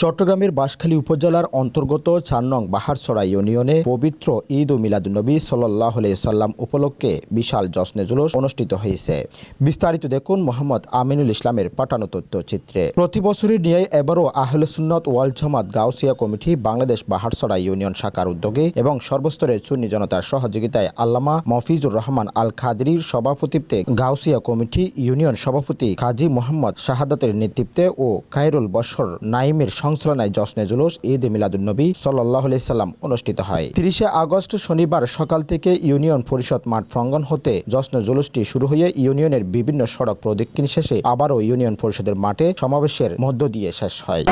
চট্টগ্রামের বাঁশখালী উপজেলার অন্তর্গত ৪ নং বাহারছড়া ইউনিয়নে পবিত্র ঈদ ও মিলাদুন্নবী সাল্লাল্লাহু আলাইহি সাল্লাম উপলক্ষে বিশাল জশ্নে জুলুস অনুষ্ঠিত হয়েছে। বিস্তারিত দেখুন মোহাম্মদ আমিনুল ইসলামের পাঠানো তথ্যচিত্রে। প্রতি বছরের ন্যায় এবারও আহলে সুন্নাত ওয়াল জামাত গাউসিয়া কমিটি বাংলাদেশ বাহারছড়া ইউনিয়ন শাখার উদ্যোগে এবং সর্বস্তরের সুন্নি জনতার সহযোগিতায় আল্লামা মফিজুর রহমান আল খাদরির সভাপতিত্বে গাউসিয়া কমিটি ইউনিয়ন সভাপতি কাজী মোহাম্মদ শাহাদাতের নেতৃত্বে ও খায়রুল বশর নাইমের সংশ্লেষণায় জশ্নে জুলুস ঈদ মিলাদুন্নবী সাল্লাল্লাহু আলাইহি সাল্লাম অনুষ্ঠিত হয়। ৩০ আগস্ট শনিবার সকাল থেকে ইউনিয়ন পরিষদ মাঠ প্রাঙ্গণ হতে জশ্নে জুলুসটি শুরু হয়ে ইউনিয়নের বিভিন্ন সড়ক প্রদক্ষিণ শেষে আবারও ইউনিয়ন পরিষদের মাঠে সমাবেশের মধ্য দিয়ে শেষ হয়।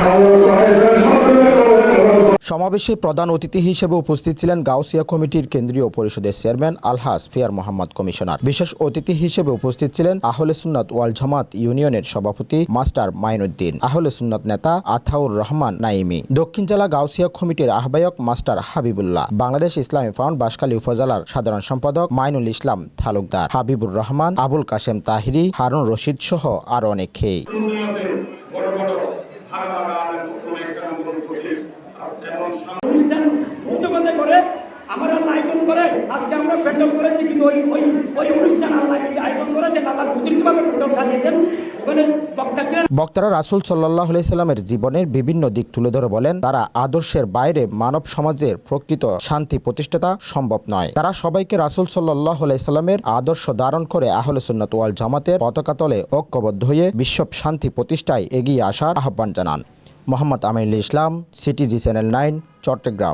সমাবেশে প্রধান অতিথি হিসেবে উপস্থিত ছিলেন গাউসিয়া কমিটির কেন্দ্রীয় পরিষদের চেয়ারম্যান আলহাজ ফিয়ার মোহাম্মদ কমিশনার। বিশেষ অতিথি হিসেবে উপস্থিত ছিলেন আহলে সুন্নাত ওয়াল জামাত ইউনিয়নের সভাপতি মাস্টার মাইনুদ্দিন, আহলে সুন্নাত নেতা আথাউর রহমান নাইমি, দক্ষিণ জেলা গাউসিয়া কমিটির আহ্বায়ক মাস্টার হাবিবুল্লাহ, বাংলাদেশ ইসলামী ফ্রন্ট বাঁশখালী উপজেলার সাধারণ সম্পাদক মাইনুল ইসলাম তালুকদার, হাবিবুর রহমান, আবুল কাশেম তাহিরি, হারুন রশিদ সহ আরো অনেকে। আমার আল্লাহ আয়োজন করে আজকে আমরা প্যান্ডেল করেছি, কিন্তু ওই অনুষ্ঠান আল্লাহ আয়োজন করেছেন, আল্লাহ কুদরতিভাবে প্যান্ডেল সাজিয়েছেন। বক্তারা রাসূল সাল্লাল্লাহু আলাইহি সাল্লামের জীবনের বিভিন্ন দিক তুলে ধরে বলেন, তারা আদর্শের বাইরে মানব সমাজের প্রকৃত শান্তি প্রতিষ্ঠাতা সম্ভব নয়। তারা সবাইকে রাসূল সাল্লাল্লাহু আলাইহি সাল্লামের আদর্শ ধারণ করে আহলে সুন্নাত ওয়াল জামাতের পতাকা তলে ঐক্যবদ্ধ হয়ে বিশ্ব শান্তি প্রতিষ্ঠায় এগিয়ে আসার আহ্বান জানান। Mohammad Aminul Islam, CTG channel 9, Chittagong.